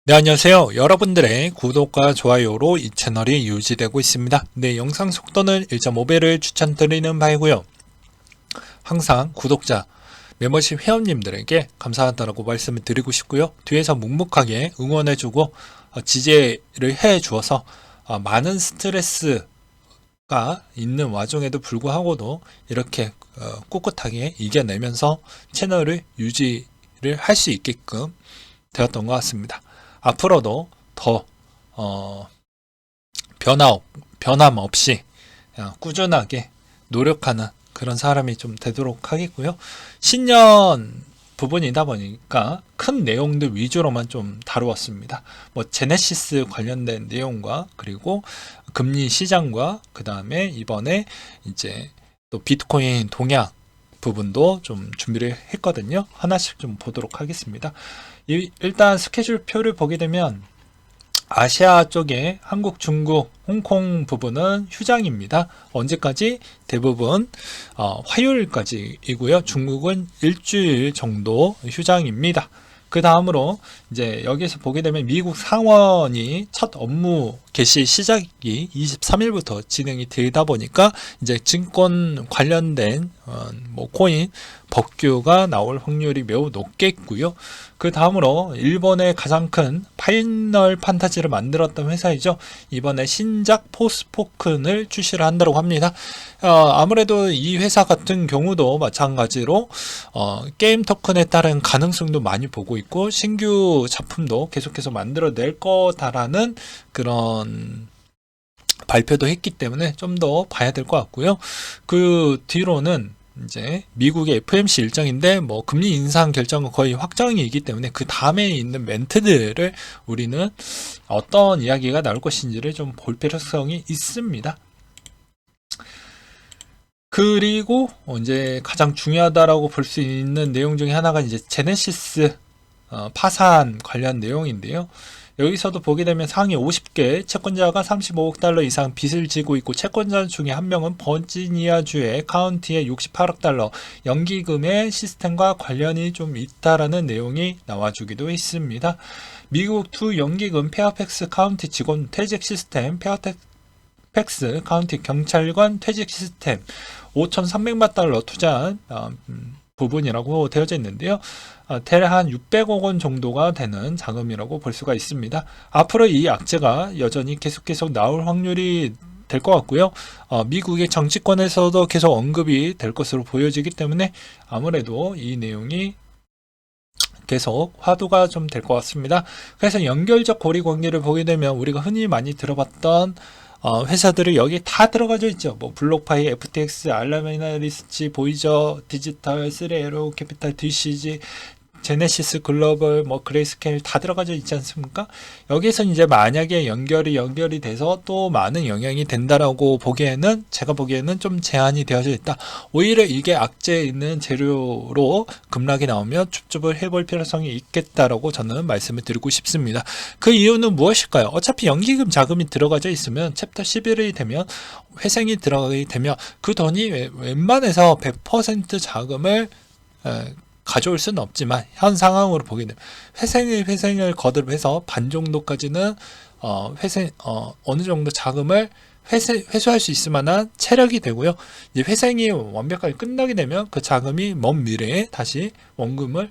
네, 안녕하세요. 여러분들의 구독과 좋아요로 이 채널이 유지되고 있습니다. 네, 영상 속도는 1.5배를 추천드리는 바이고요. 항상 구독자, 멤버십 회원님들에게 감사하다고 말씀을 드리고 싶고요. 뒤에서 묵묵하게 응원해주고 지지를 해주어서 많은 스트레스가 있는 와중에도 불구하고도 이렇게 꿋꿋하게 이겨내면서 채널을 유지를 할 수 있게끔 되었던 것 같습니다. 앞으로도 더 변함 없이 꾸준하게 노력하는 그런 사람이 좀 되도록 하겠고요. 신년 부분이다 보니까 큰 내용들 위주로만 좀 다루었습니다. 뭐 제네시스 관련된 내용과 그리고 금리 시장과 그 다음에 이번에 이제 또 비트코인 동향 부분도 좀 준비를 했거든요. 하나씩 좀 보도록 하겠습니다. 일단 스케줄표를 보게 되면 아시아 쪽에 한국, 중국, 홍콩 부분은 휴장입니다. 언제까지? 대부분 화요일까지이고요. 중국은 일주일 정도 휴장입니다. 그 다음으로 이제 여기서 보게 되면 미국 상원이 첫 업무 개시 시작이 23일부터 진행이 되다 보니까 이제 증권 관련된 뭐 코인 법규가 나올 확률이 매우 높겠고요. 그 다음으로 일본의 가장 큰 파이널 판타지를 만들었던 회사이죠. 이번에 신작 포스포큰을 출시를 한다고 합니다. 아무래도 이 회사 같은 경우도 마찬가지로 게임 토큰에 따른 가능성도 많이 보고 있고 신규 작품도 계속해서 만들어낼 거다라는 그런 발표도 했기 때문에 좀 더 봐야 될 것 같고요. 그 뒤로는 이제 미국의 FOMC 일정인데 뭐 금리 인상 결정은 거의 확정이기 때문에 그 다음에 있는 멘트들을 우리는 어떤 이야기가 나올 것인지를 좀 볼 필요성이 있습니다. 그리고 이제 가장 중요하다라고 볼 수 있는 내용 중에 하나가 이제 제네시스 파산 관련 내용인데요. 여기서도 보게 되면 상위 50개 채권자가 35억 달러 이상 빚을 지고 있고 채권자 중에 한 명은 버지니아주의 카운티의 68억 달러 연기금의 시스템과 관련이 좀 있다라는 내용이 나와주기도 했습니다. 미국 두 연기금 페어팩스 카운티 직원 퇴직 시스템 페어팩스 카운티 경찰관 퇴직 시스템 5,300만 달러 투자한 부분이라고 되어져 있는데요. 대략 한 600억 원 정도가 되는 자금이라고 볼 수가 있습니다. 앞으로 이 악재가 여전히 계속 나올 확률이 될 것 같고요. 미국의 정치권에서도 계속 언급이 될 것으로 보여지기 때문에 아무래도 이 내용이 계속 화두가 좀 될 것 같습니다. 그래서 연결적 고리 관계를 보게 되면 우리가 흔히 많이 들어봤던 회사들이 여기 다 들어가져 있죠. 뭐 블록파이, FTX, 알라메나 리스치, 보이저, 디지털, 3에로, 캐피탈, DCG, 제네시스 글로벌, 뭐 그레이스케일 다 들어가져 있지 않습니까? 여기서 이제 만약에 연결이 돼서 또 많은 영향이 된다라고 보기에는 제가 보기에는 좀 제한이 되어져 있다. 오히려 이게 악재에 있는 재료로 급락이 나오면 줍줍을 해볼 필요성이 있겠다라고 저는 말씀을 드리고 싶습니다. 그 이유는 무엇일까요? 어차피 연기금 자금이 들어가져 있으면 챕터 11이 되면 회생이 들어가게 되면 그 돈이 웬만해서 100% 자금을 가져올 수는 없지만 현 상황으로 보게 되면 회생을 거듭해서 반 정도까지는 어느 정도 자금을 회수할 수 있을 만한 체력이 되고요. 이제 회생이 완벽하게 끝나게 되면 그 자금이 먼 미래에 다시 원금을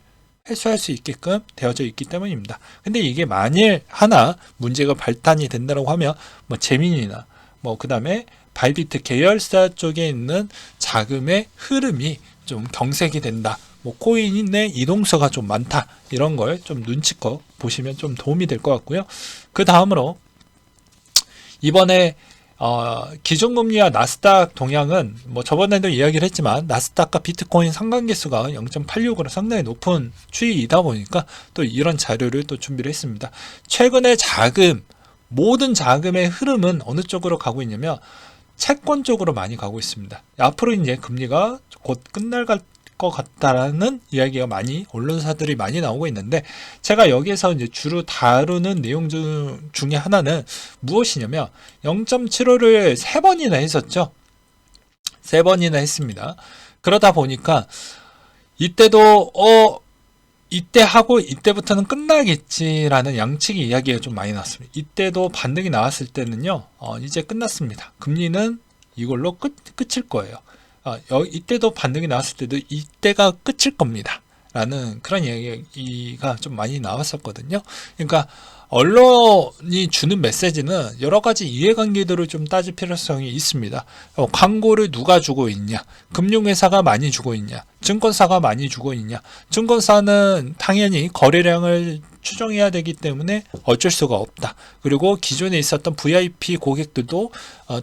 회수할 수 있게끔 되어져 있기 때문입니다. 근데 이게 만일 하나 문제가 발단이 된다고 하면 뭐 제민이나 뭐 그 다음에 바이비트 계열사 쪽에 있는 자금의 흐름이 좀 경색이 된다. 뭐 코인의 이동수가 좀 많다. 이런 걸 좀 눈치껏 보시면 좀 도움이 될 것 같고요. 그 다음으로 이번에 기준금리와 나스닥 동향은 뭐 저번에도 이야기를 했지만 나스닥과 비트코인 상관계수가 0.86으로 상당히 높은 추이이다 보니까 또 이런 자료를 또 준비를 했습니다. 최근에 모든 자금의 흐름은 어느 쪽으로 가고 있냐면 채권 쪽으로 많이 가고 있습니다. 앞으로 이제 금리가 곧 끝날 것 같다라는 이야기가 언론사들이 많이 나오고 있는데 제가 여기에서 이제 주로 다루는 내용 중에 하나는 무엇이냐면 0.75를 3번이나 했었죠. 3번이나 했습니다. 그러다 보니까 이때도 이때 하고 이때부터는 끝나겠지라는 양측의 이야기가 좀 많이 나왔습니다. 이때도 반등이 나왔을 때는요, 이제 끝났습니다. 금리는 이걸로 끝일 거예요. 이때도 반등이 나왔을 때도 이때가 끝일 겁니다. 라는 그런 이야기가 좀 많이 나왔었거든요. 그러니까 언론이 주는 메시지는 여러 가지 이해관계들을 좀 따질 필요성이 있습니다. 광고를 누가 주고 있냐? 금융회사가 많이 주고 있냐? 증권사가 많이 주고 있냐? 증권사는 당연히 거래량을 추정해야 되기 때문에 어쩔 수가 없다. 그리고 기존에 있었던 VIP 고객들도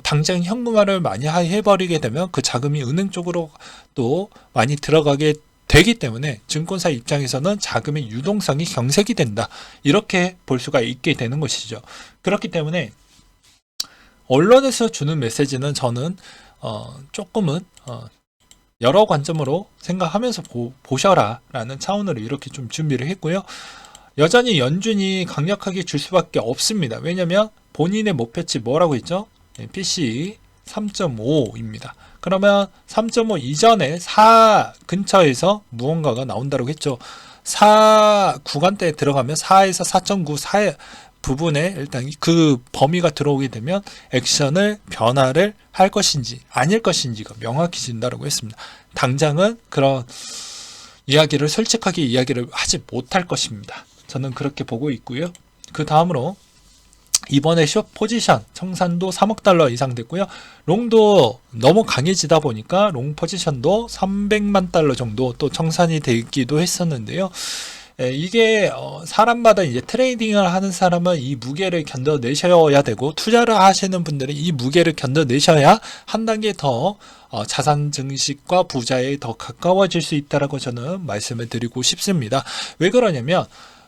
당장 현금화를 많이 해버리게 되면 그 자금이 은행 쪽으로 또 많이 들어가게 되기 때문에 증권사 입장에서는 자금의 유동성이 경색이 된다. 이렇게 볼 수가 있게 되는 것이죠. 그렇기 때문에 언론에서 주는 메시지는 저는 조금은 여러 관점으로 생각하면서 보셔라 라는 차원으로 이렇게 좀 준비를 했고요. 여전히 연준이 강력하게 줄 수밖에 없습니다. 왜냐하면 본인의 목표치 뭐라고 했죠? PC 3.5입니다. 그러면 3.5 이전에 4 근처에서 무언가가 나온다고 했죠. 4 구간대에 들어가면 4에서 4.9 4 부분에 일단 그 범위가 들어오게 되면 액션을 변화를 할 것인지 아닐 것인지가 명확해진다고 했습니다. 당장은 그런 이야기를 솔직하게 이야기를 하지 못할 것입니다. 저는 그렇게 보고 있고요. 그 다음으로 이번에 숏 포지션 청산도 3억 달러 이상 됐고요. 롱도 너무 강해지다 보니까 롱 포지션도 300만 달러 정도 또 청산이 되기도 했었는데요. 이게 사람마다 이제 트레이딩을 하는 사람은 이 무게를 견뎌내셔야 되고 투자를 하시는 분들은 이 무게를 견뎌내셔야 한 단계 더 자산 증식과 부자에 더 가까워질 수 있다라고 저는 말씀을 드리고 싶습니다. 왜 그러냐면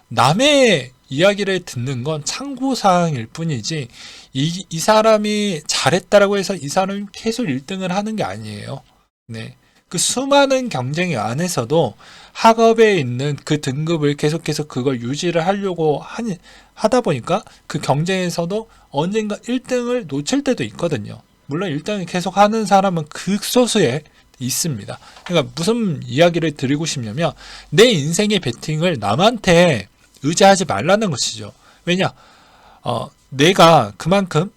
남의 이야기를 듣는 건 참고사항일 뿐이지 이 사람이 잘했다라고 해서 이 사람이 계속 1등을 하는 게 아니에요. 네. 그 수많은 경쟁 안에서도 학업에 있는 그 등급을 계속해서 그걸 유지를 하려고 하다 보니까 그 경쟁에서도 언젠가 1등을 놓칠 때도 있거든요. 물론 1등을 계속 하는 사람은 극소수에 있습니다. 그러니까 무슨 이야기를 드리고 싶냐면 내 인생의 베팅을 남한테 의지하지 말라는 것이죠. 왜냐? 내가 그만큼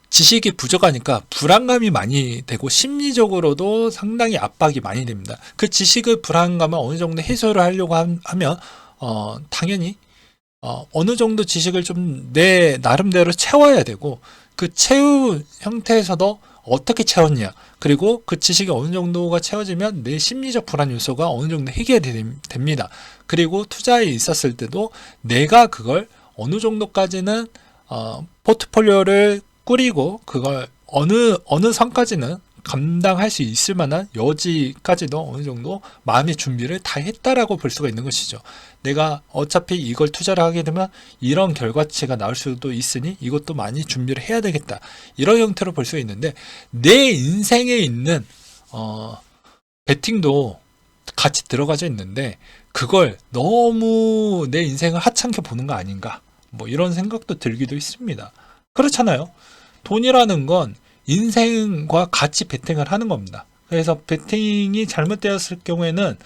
지식이 부족하니까 불안감이 많이 되고 심리적으로도 상당히 압박이 많이 됩니다. 그 지식의 불안감을 어느 정도 해소를 하려고 하면 당연히 어느 정도 지식을 좀 내 나름대로 채워야 되고 그 채우 형태에서도 어떻게 채웠냐 그리고 그 지식이 어느 정도가 채워지면 내 심리적 불안 요소가 어느 정도 해결이 됩니다. 그리고 투자에 있었을 때도 내가 그걸 어느 정도까지는 포트폴리오를 꾸리고 그걸 어느 선까지는 감당할 수 있을 만한 여지까지도 어느 정도 마음의 준비를 다 했다라고 볼 수가 있는 것이죠. 내가 어차피 이걸 투자를 하게 되면 이런 결과치가 나올 수도 있으니 이것도 많이 준비를 해야 되겠다. 이런 형태로 볼 수가 있는데 내 인생에 있는 베팅도 같이 들어가져 있는데 그걸 너무 내 인생을 하찮게 보는 거 아닌가 뭐 이런 생각도 들기도 있습니다. 그렇잖아요. 돈이라는 건 인생과 같이 베팅을 하는 겁니다. 그래서 베팅이 잘못되었을 경우에는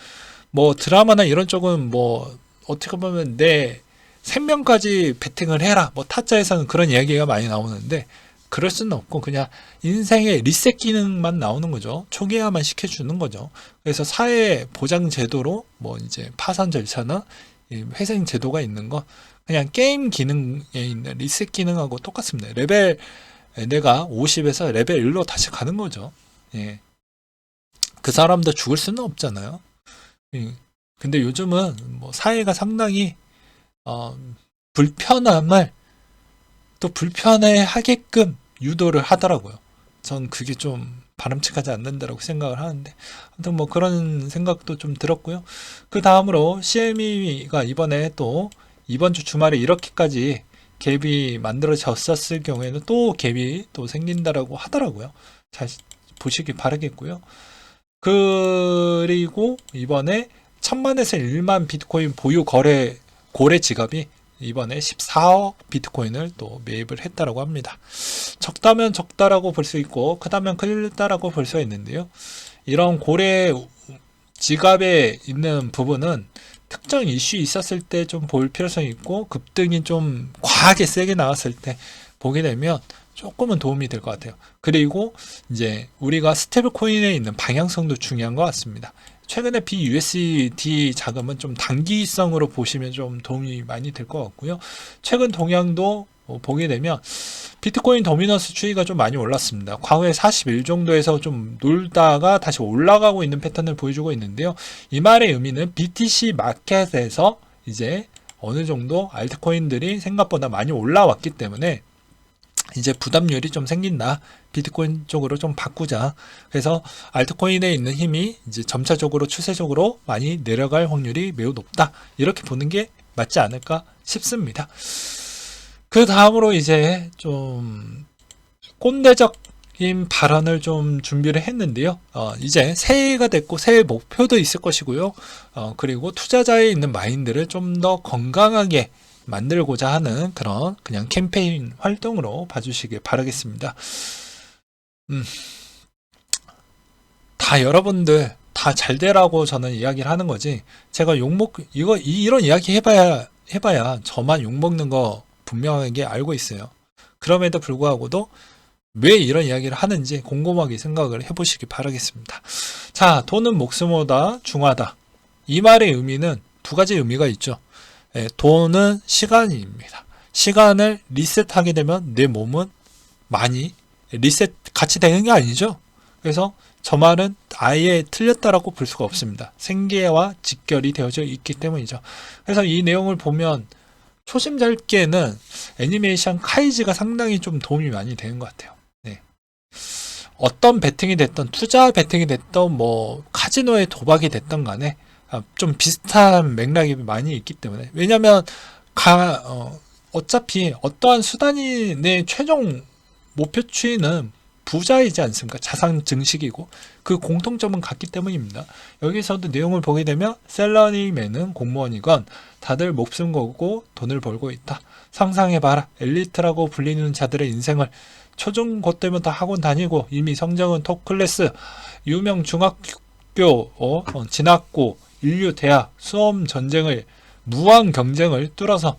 뭐 드라마나 이런 쪽은 뭐 어떻게 보면 내 생명까지 베팅을 해라 뭐 타짜에서는 그런 이야기가 많이 나오는데 그럴 수는 없고 그냥 인생의 리셋 기능만 나오는 거죠. 초기화만 시켜주는 거죠. 그래서 사회 보장 제도로 뭐 이제 파산 절차나 회생 제도가 있는 거 그냥 게임 기능에 있는 리셋 기능하고 똑같습니다. 레벨 내가 50에서 레벨 1로 다시 가는 거죠. 예. 그 사람도 죽을 수는 없잖아요. 예. 근데 요즘은 뭐 사회가 상당히 불편함을 또 불편해 하게끔 유도를 하더라고요. 전 그게 좀 바람직하지 않는다라고 생각을 하는데 아무튼 뭐 그런 생각도 좀 들었고요. 그 다음으로 CME가 이번에 또 이번 주 주말에 이렇게까지 갭이 만들어졌었을 경우에는 또 갭이 또 생긴다라고 하더라고요. 잘 보시기 바라겠고요. 그리고 이번에 1000만에서 1만 비트코인 보유 고래 지갑이 이번에 14억 비트코인을 또 매입을 했다라고 합니다. 적다면 적다라고 볼 수 있고 크다면 크다라고 볼 수가 있는데요. 이런 고래 지갑에 있는 부분은 특정 이슈 있었을 때 좀 볼 필요성이 있고 급등이 좀 과하게 세게 나왔을 때 보게 되면 조금은 도움이 될 것 같아요. 그리고 이제 우리가 스테이블 코인에 있는 방향성도 중요한 것 같습니다. 최근에 BUSD 자금은 좀 단기성으로 보시면 좀 도움이 많이 될 것 같고요. 최근 동향도 보게 되면 비트코인 도미넌스 추이가 좀 많이 올랐습니다. 과거에 41 정도에서 좀 놀다가 다시 올라가고 있는 패턴을 보여주고 있는데요. 이 말의 의미는 BTC 마켓에서 이제 어느 정도 알트코인들이 생각보다 많이 올라왔기 때문에 이제 부담률이 좀 생긴다. 비트코인 쪽으로 좀 바꾸자. 그래서 알트코인에 있는 힘이 이제 점차적으로 추세적으로 많이 내려갈 확률이 매우 높다. 이렇게 보는 게 맞지 않을까 싶습니다. 그 다음으로 이제 좀 꼰대적인 발언을 좀 준비를 했는데요. 이제 새해가 됐고 새해 목표도 있을 것이고요. 그리고 투자자에 있는 마인드를 좀 더 건강하게 만들고자 하는 그런 그냥 캠페인 활동으로 봐주시길 바라겠습니다. 다 여러분들 다 잘 되라고 저는 이야기를 하는 거지. 제가 이런 이야기 해봐야 저만 욕먹는 거 분명하게 알고 있어요. 그럼에도 불구하고도 왜 이런 이야기를 하는지 곰곰하게 생각을 해보시기 바라겠습니다. 자, 돈은 목숨보다 중하다. 이 말의 의미는 두 가지 의미가 있죠. 돈은 시간입니다. 시간을 리셋하게 되면 내 몸은 많이 리셋 같이 되는 게 아니죠. 그래서 저 말은 아예 틀렸다라고 볼 수가 없습니다. 생계와 직결이 되어져 있기 때문이죠. 그래서 이 내용을 보면 초심자에게는 애니메이션 카이지가 상당히 좀 도움이 많이 되는 것 같아요. 네. 어떤 베팅이 됐던 투자 베팅이 됐던 뭐 카지노의 도박이 됐던 간에 좀 비슷한 맥락이 많이 있기 때문에 왜냐하면 어차피 어떠한 수단이 내 최종 목표치는 부자이지 않습니까? 자산 증식이고 그 공통점은 같기 때문입니다. 여기서도 내용을 보게 되면 셀러리맨은 공무원이건 다들 목숨 걸고 돈을 벌고 있다. 상상해봐라. 엘리트라고 불리는 자들의 인생을 초중고 때부터 학원 다니고 이미 성적은 톱클래스 유명 중학교 진학고 인류 대학 수험 전쟁을 무한 경쟁을 뚫어서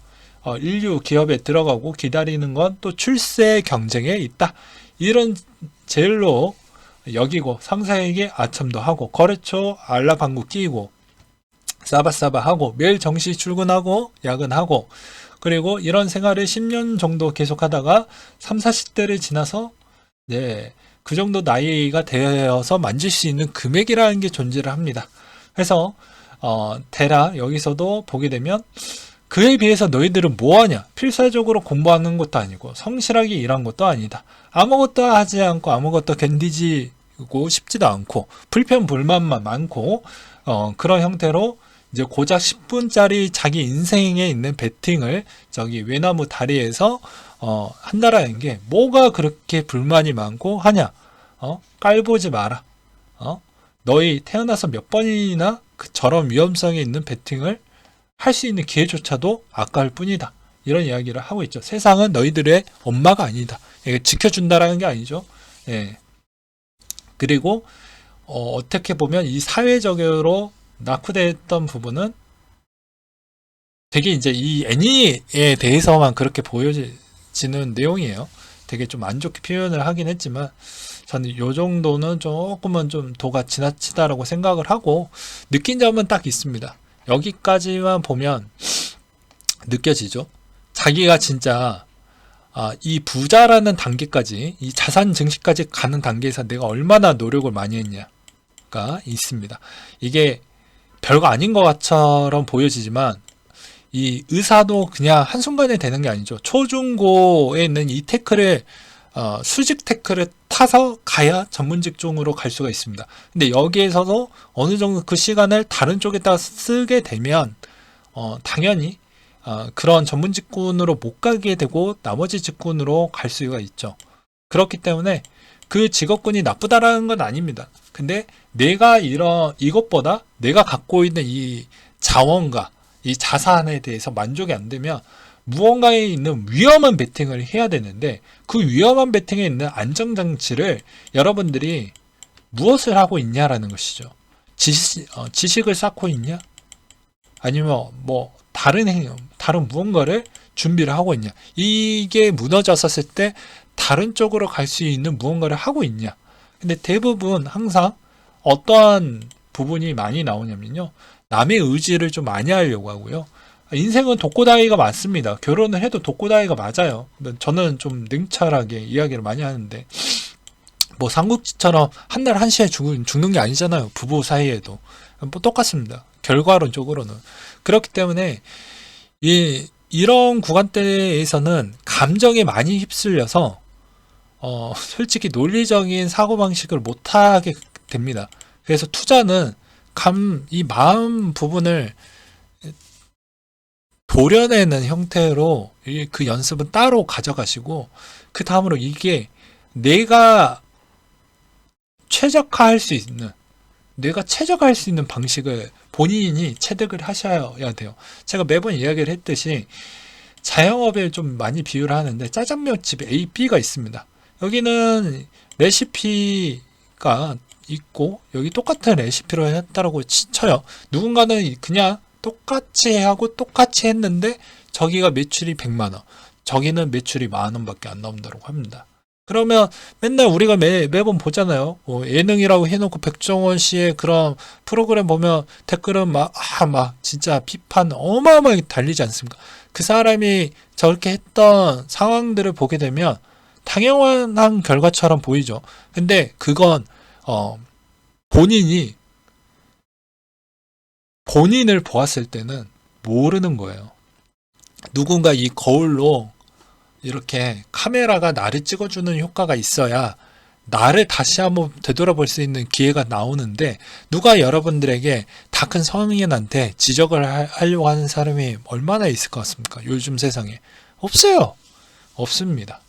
인류 기업에 들어가고 기다리는 건 또 출세 경쟁에 있다. 이런 젤로 여기고 상사에게 아첨도 하고 거래처 알라방구 끼고 싸바싸바하고 매일 정시 출근하고 야근하고 그리고 이런 생활을 10년 정도 계속하다가 3, 40대를 지나서 그 정도 나이가 되어서 만질 수 있는 금액이라는 게 존재를 합니다. 그래서 대략 여기서도 보게 되면 그에 비해서 너희들은 뭐하냐? 필사적으로 공부하는 것도 아니고 성실하게 일한 것도 아니다. 아무것도 하지 않고 아무것도 견디지고 싶지도 않고 불편불만만 많고 그런 형태로 이제 고작 10분짜리 자기 인생에 있는 베팅을 저기 외나무 다리에서 한다라는 게 뭐가 그렇게 불만이 많고 하냐? 깔보지 마라. 너희 태어나서 몇 번이나 저런 위험성이 있는 베팅을 할 수 있는 기회조차도 아까울 뿐이다. 이런 이야기를 하고 있죠. 세상은 너희들의 엄마가 아니다. 지켜준다라는 게 아니죠. 예. 그리고 어떻게 보면 이 사회적으로 낙후됐던 부분은 되게 이제 이 애니에 대해서만 그렇게 보여지는 내용이에요. 되게 좀 안 좋게 표현을 하긴 했지만 저는 이 정도는 조금은 좀 도가 지나치다라고 생각을 하고 느낀 점은 딱 있습니다. 여기까지만 보면 느껴지죠. 자기가 진짜 이 부자라는 단계까지 이 자산 증식까지 가는 단계에서 내가 얼마나 노력을 많이 했냐가 있습니다. 이게 별거 아닌 것처럼 보여지지만 이 의사도 그냥 한순간에 되는 게 아니죠. 초중고에 있는 이 태클을 수직 태클을 타서 가야 전문 직종으로 갈 수가 있습니다. 근데 여기에서도 어느 정도 그 시간을 다른 쪽에다 쓰게 되면 당연히 그런 전문 직군으로 못 가게 되고 나머지 직군으로 갈 수가 있죠. 그렇기 때문에 그 직업군이 나쁘다라는 건 아닙니다. 근데 내가 이것보다 내가 갖고 있는 이 자원과 이 자산에 대해서 만족이 안 되면 무언가에 있는 위험한 베팅을 해야 되는데 그 위험한 베팅에 있는 안정장치를 여러분들이 무엇을 하고 있냐라는 것이죠. 지식을 쌓고 있냐? 아니면 뭐 다른 무언가를 준비를 하고 있냐. 이게 무너졌었을 때 다른 쪽으로 갈 수 있는 무언가를 하고 있냐. 근데 대부분 항상 어떠한 부분이 많이 나오냐면요. 남의 의지를 좀 많이 하려고 하고요. 인생은 독고다이가 많습니다. 결혼을 해도 독고다이가 맞아요. 저는 좀 능철하게 이야기를 많이 하는데, 뭐 삼국지처럼 한 날 한시에 죽는 게 아니잖아요. 부부 사이에도. 뭐 똑같습니다. 결과론적으로는. 그렇기 때문에 이런 구간대에서는 감정에 많이 휩쓸려서 솔직히 논리적인 사고방식을 못하게 됩니다. 그래서 투자는 이 마음 부분을 도려내는 형태로 그 연습은 따로 가져가시고, 그 다음으로 이게 내가 최적화할 수 있는 방식을 본인이 체득을 하셔야 돼요. 제가 매번 이야기를 했듯이 자영업에 좀 많이 비유를 하는데, 짜장면집에 A, B가 있습니다. 여기는 레시피가 있고 여기 똑같은 레시피로 했다라고 쳐요. 누군가는 그냥 똑같이 하고 똑같이 했는데 저기가 매출이 100만 원, 저기는 매출이 10,000원밖에 안 나온다고 합니다. 그러면 맨날 우리가 매번 보잖아요. 예능이라고 해놓고 백종원 씨의 그런 프로그램 보면 댓글은 막 진짜 비판 어마어마하게 달리지 않습니까? 그 사람이 저렇게 했던 상황들을 보게 되면 당연한 결과처럼 보이죠. 근데 그건 본인을 보았을 때는 모르는 거예요. 누군가 이 거울로 이렇게 카메라가 나를 찍어주는 효과가 있어야 나를 다시 한번 되돌아볼 수 있는 기회가 나오는데, 누가 여러분들에게 다 큰 성인한테 지적을 하려고 하는 사람이 얼마나 있을 것 같습니까? 요즘 세상에. 없어요. 없습니다.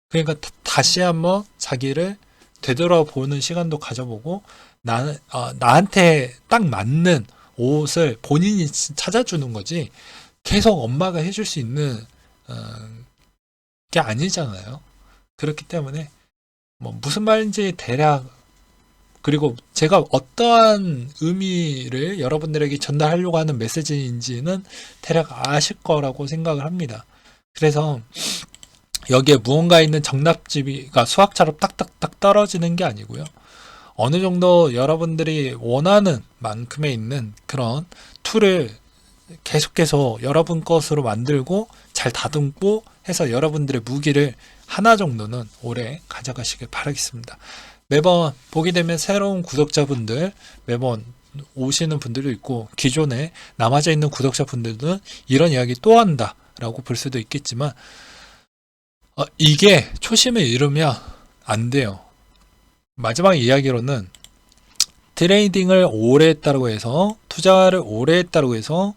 그러니까 다시 한번 자기를 되돌아보는 시간도 가져보고, 나한테 딱 맞는 옷을 본인이 찾아주는 거지, 계속 엄마가 해줄 수 있는 게 아니잖아요. 그렇기 때문에 뭐 무슨 말인지 대략, 그리고 제가 어떠한 의미를 여러분들에게 전달하려고 하는 메시지인지는 대략 아실 거라고 생각을 합니다. 그래서 여기에 무언가 있는 정답지가 수학처럼 딱딱딱 떨어지는 게 아니고요. 어느 정도 여러분들이 원하는 만큼의 있는 그런 툴을 계속해서 여러분 것으로 만들고 잘 다듬고 해서 여러분들의 무기를 하나 정도는 오래 가져가시길 바라겠습니다. 매번 보게 되면 새로운 구독자분들 매번 오시는 분들도 있고, 기존에 남아져 있는 구독자분들은 이런 이야기 또 한다 라고 볼 수도 있겠지만, 이게 초심을 잃으면 안 돼요. 마지막 이야기로는 트레이딩을 오래 했다고 해서, 투자를 오래 했다고 해서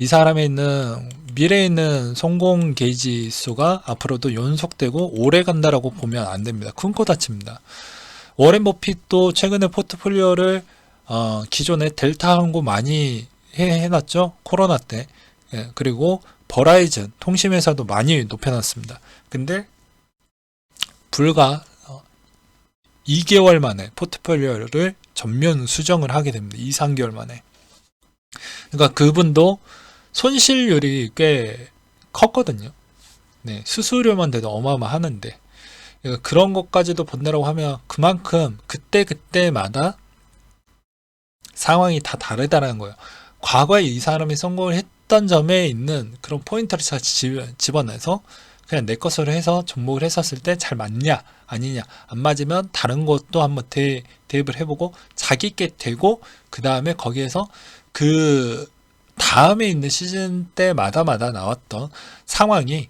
이 사람에 있는 미래에 있는 성공 게이지 수가 앞으로도 연속되고 오래 간다라고 보면 안 됩니다. 큰 코 다칩니다. 워렌 버핏도 최근에 포트폴리오를 기존에 델타 항공 많이 해놨죠. 코로나 때. 예, 그리고 버라이즌 통신회사도 많이 높여놨습니다. 근데 불과 2개월 만에 포트폴리오를 전면 수정을 하게 됩니다. 2, 3개월 만에. 그러니까 그분도 손실률이 꽤 컸거든요. 네, 수수료만 돼도 어마어마하는데, 그러니까 그런 것까지도 본다라고 하면 그만큼 그때마다 상황이 다 다르다는 거예요. 과거에 이 사람이 성공을 했던 점에 있는 그런 포인트를 잘 집어내서 그냥 내 것으로 해서 접목을 했었을 때 잘 맞냐 아니냐, 안 맞으면 다른 것도 한번 대입을 해보고 자기 게 되고, 그 다음에 거기에서 그 다음에 있는 시즌 때마다 나왔던 상황이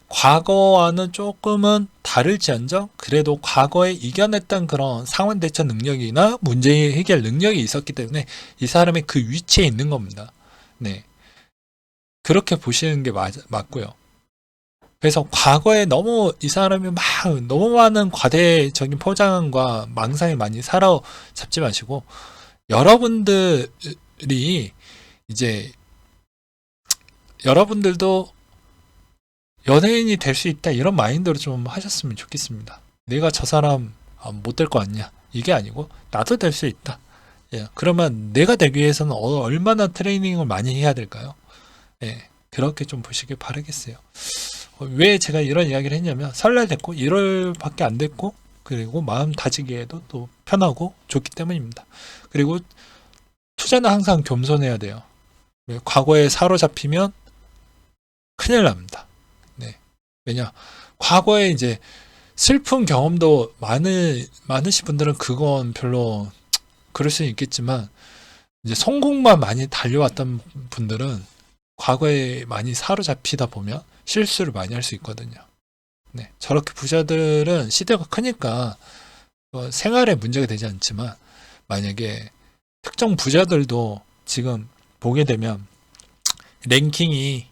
과거와는 조금은 다를지언정 그래도 과거에 이겨냈던 그런 상황 대처 능력이나 문제 해결 능력이 있었기 때문에 이 사람이 그 위치에 있는 겁니다. 네, 그렇게 보시는 게 맞고요. 그래서 과거에 너무 이 사람이 너무 많은 과대적인 포장과 망상에 많이 사로잡지 마시고, 여러분들이 이제 여러분들도 연예인이 될 수 있다 이런 마인드로 좀 하셨으면 좋겠습니다. 내가 저 사람 못 될 거 아니냐 이게 아니고 나도 될 수 있다. 예, 그러면 내가 되기 위해서는 얼마나 트레이닝을 많이 해야 될까요? 예, 그렇게 좀 보시길 바라겠어요. 왜 제가 이런 이야기를 했냐면 설날 됐고 1월밖에 안 됐고 그리고 마음 다지기에도 또 편하고 좋기 때문입니다. 그리고 투자는 항상 겸손해야 돼요. 과거에 사로잡히면 큰일 납니다. 네. 왜냐 과거에 이제 슬픈 경험도 많으신 분들은 그건 별로 그럴 수는 있겠지만 이제 성공만 많이 달려왔던 분들은 과거에 많이 사로잡히다 보면 실수를 많이 할 수 있거든요. 네, 저렇게 부자들은 시대가 크니까 생활에 문제가 되지 않지만 만약에 특정 부자들도 지금 보게 되면 랭킹이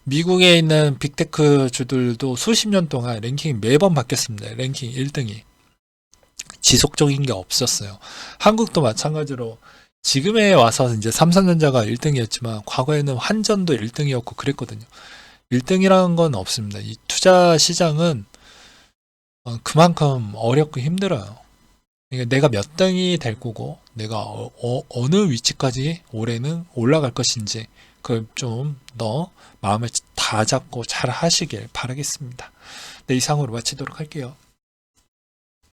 미국에 있는 빅테크 주들도 수십 년 동안 랭킹이 매번 바뀌었습니다. 랭킹 1등이 지속적인 게 없었어요. 한국도 마찬가지로 지금에 와서 이제 삼성전자가 1등이었지만 과거에는 환전도 1등이었고 그랬거든요. 1등이라는 건 없습니다. 이 투자 시장은 그만큼 어렵고 힘들어요. 그러니까 내가 몇 등이 될 거고 내가 어느 위치까지 올해는 올라갈 것인지 그걸 좀 더 마음을 다 잡고 잘 하시길 바라겠습니다. 네, 이상으로 마치도록 할게요.